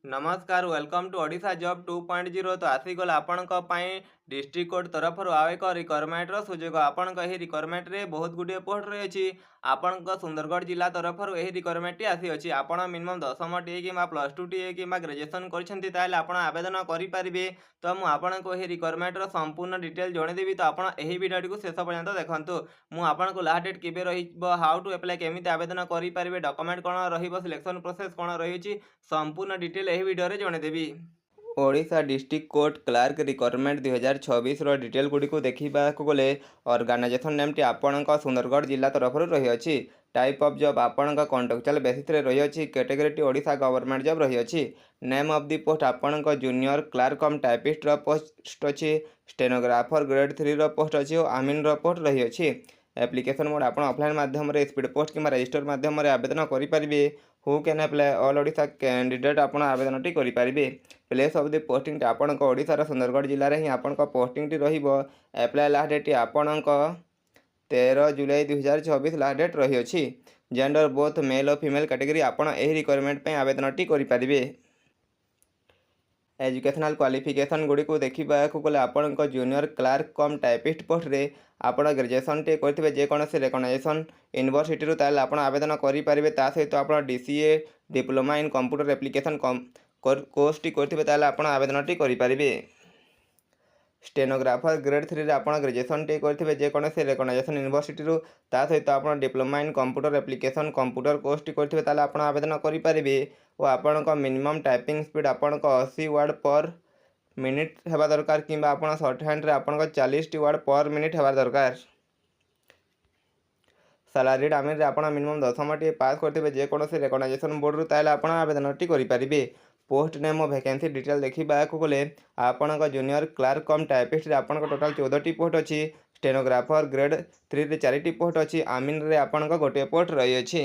नमस्कार welcome to Odisha job 2.0 तो आसीगला आपणक district court तरफ आउ एक रिक्वायरमेंट सुजोग आपण रिक्वायरमेंट रे बहुत गुड़े पोस्ट रही आपण सुंदरगढ़ जिला तरफ यही रिक्वायरमेंट आसी आपण मिनिमम 10वीं टी कि प्लस 2 टी कि ग्रेजुएशन कर आवेदन करेंगे। तो मुझे रिक्वायरमेंट संपूर्ण डिटेल जनईदेवी तो आप भिडियो को शेष पर्यंत देखूँ। मुझे लास्ट डेट केवे हाउ टू एप्लाई केमी आवेदन करेंगे डॉक्यूमेंट कौन रिलेक्शन प्रोसेस कौन रही संपूर्ण डिटेल यही वीडियो रे जनईदेवी। Odisha district court clerk requirement 2026 detail गुड़ी को देखा गले ऑर्गेनाइजेशन नेम टी आपण सुंदरगढ़ जिला तरफ रही। टाइप ऑफ जॉब आपण कॉन्ट्रेक्चुअल बेसिस रे रही। Category T Odisha government job रही। नेम ऑफ दी पोस्ट आपण जूनियर क्लार्क कम टाइपिस्ट पोस्ट अच्छी। स्टेनोग्राफर ग्रेड 3 पोस्ट अच्छी और आमिन पोस्ट रही। एप्लिकेशन मोड आप ऑफलाइन माध्यम स्पीड पोस्ट कि रजिस्टर माध्यम आवेदन करेंगे। Who can apply all Odisha candidate आप आवेदन टी करेंगे। प्लेस ऑफ द पोस्टिंग आपण ओडिशार सुंदरगढ़ जिले में ही आपण पोस्टिंग एप्लाई लास्ट डेट आपण 13 जुलाई 2024 लास्ट डेट रही। जेंडर बोथ मेल और फीमेल कैटेगरी आपण यही रिक्वायरमेंट आवेदन टी करेंगे। एजुकेशनल क्वालिफिकेशन गुड़ी को देखा गले आपण जूनियर क्लार्क कम टाइपिस्ट पोस्ट रे आप ग्रेजुएशन टे करेंगे जेकोसी रिकग्नाइजेशन यूनिवर्सिटी आप आवेदन करेंगे। सहित आप DCA diploma in computer application course T करेंगे आप आवेदन टी करेंगे। स्टेनोग्राफर ग्रेड 3 आप ग्रेजुएशन टे करेंगे जेकोसी रिकग्नाइजेशन यूनिवर्सिटी सहित आप diploma in computer application computer course T करेंगे आप आवेदन करेंगे। और आपण मिनिमम टाइपिंग स्पीड आपण 80 वर्ड पर मिनिट होगा दरकार कि सर्ट हैंड रे आपण 40 वर्ड पर मिनिट होगा दरकार। सैलरी डामिन रे आपण मिनिमम 10वीं टी पास करेंगे जेकोसी रिकग्नाइजेशन बोर्ड रू आप आवेदन टी करेंगे। पोस्ट नेम और वैकेंसी डिटेल देखा गले आपण जूनियर क्लार्क कम टाइपिस्ट रे आपण टोटाल 14 टी पोस्ट अच्छी। स्टेनोग्राफर ग्रेड 3 रे 4 टी पोस्ट अच्छी। आमिन रे आपण गोटे पोस्ट रही।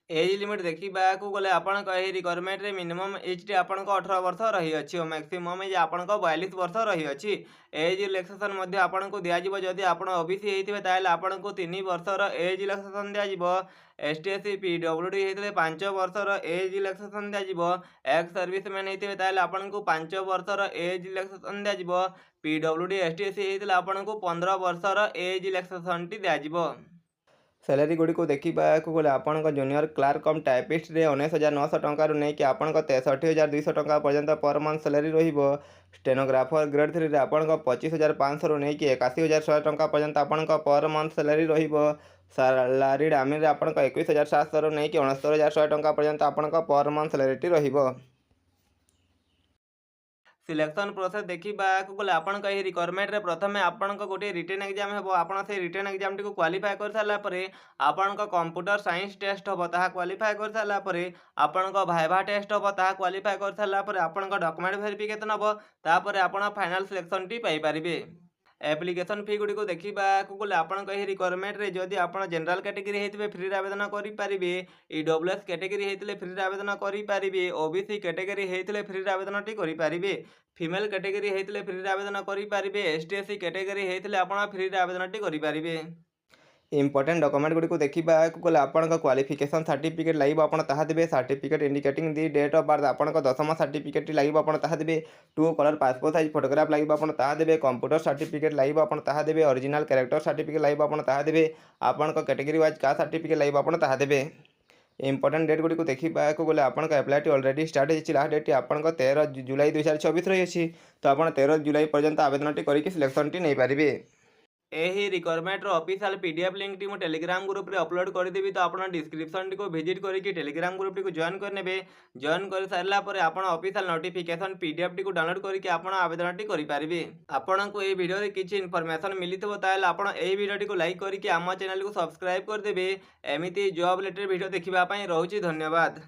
एज लिमिट देखा गले आपण रिक्वायरमेंट रे मिनिमम एज टी आपण 18 वर्ष रही और मैक्सिमम एज आपण 42 वर्ष रही। एज रिलैक्सेशन मध्य आपण को दिया जदि आप ओबीसी होते आपण को 3 वर्षर एज रिलैक्सेशन दिया। ST SC PWD होते 5 वर्षर एज रिलैक्सेशन दिया। एक्स सर्विसमैन होते आपण को 5 वर्षर एज रिलैक्सेशन दिया। PWD ST SC होते आपण को 15 वर्षर एज रिलैक्सेशन टी दिया। सैलरी गुड़ी को देखा गले आपण जूनियर क्लार्क कम टाइपिस्ट रे 19,900 टंका नहीं कि आपण 63,200 टंका पर्यंत पर मंथ सैलरी रहिबो। स्टेनोग्राफर ग्रेड 3 रे आपण 25,500 रू नहीं कि 81,100 टंका पर्यंत आपण पर मंथ सैलरी रहिबो। सैलरी डामिन रे आपण 21,700 रू नहीं कि 69,100 टंका पर्यंत आपण पर मंथ सैलरी टी रहिबो। सिलेक्शन प्रोसेस देखा गले आपण रिक्वायरमेंट रे प्रथम आपण गोटे रिटन एग्जाम हे आपड़ से रिटन एग्जाम टी क्वालिफाई कर सारापर आपण कंप्यूटर साइंस टेस्ट हम ता क्वालिफाई कर सारापर आपण भाइवा टेस्ट हम ता क्वालिफाई कर सारापर आपण डॉक्यूमेंट वेरिफिकेशन हम तापर आपण फाइनल सिलेक्शन टी पाई परिबे। एप्लिकेशन फी गुड़ी को देखा गले आपण रिक्वायरमेंट रे जदि आप जनरल कैटेगरी होते फ्री आवेदन करेंगे। EWS कैटेगरी होते फ्री आवेदन करेंगे। OBC कैटेगरी होते फ्री आवेदन टी करेंगे। फीमेल कैटेगरी होते फ्री आवेदन करेंगे। ST SC कैटेगरी होते आप फ्री आवेदन टी करेंगे। इंपोर्टेंट डॉक्यूमेंट गुड़ी को देखा गले आपण क्वालिफिकेशन सर्टिफिकेट लगे आप देवे। Certificate indicating the date of birth आपण 10मा सर्टिफिकेट लगे आप देवे। 2 कलर पासपोर्ट साइज फोटोग्राफ लगे आप देवे। कंप्यूटर सर्टिफिकेट लगे आप देवे। ओरिजिनल कैरेक्टर सर्टिफिकेट लगे आप देवे। आपण कैटेगरी वाइज का सर्टिफिकेट लगे आप देवे। इंपोर्टेंट डेट गुड़ी को देखा गले आप एप्लाई टी ऑलरेडी स्टार्ट होती। लास्ट डेट आप 13 जुलाई 2024 रही। तो आप 13 जुलाई पर्यंत आवेदन टी करके सिलेक्शन टी नहीं पारे। यही requirement official PDF link T Telegram group रे अपलोड करदेवी। तो आप डिस्क्रिप्शन टी को विजिट करके टेलीग्राम ग्रुप टी को जॉइन करने। जॉइन कर सारा पर आप ऑफिशियल नोटिफिकेशन PDF टी को डाउनलोड करके आप आवेदन टी करेंगे। आपन को ये वीडियो रे किछि इनफॉरमेशन मिली थो ताल आपण ए वीडियो टी को लाइक करके आम चैनल को सब्सक्राइब करदेवे। एमिति जॉब रिलेटेड वीडियो देखिबा पई रहउची। धन्यवाद।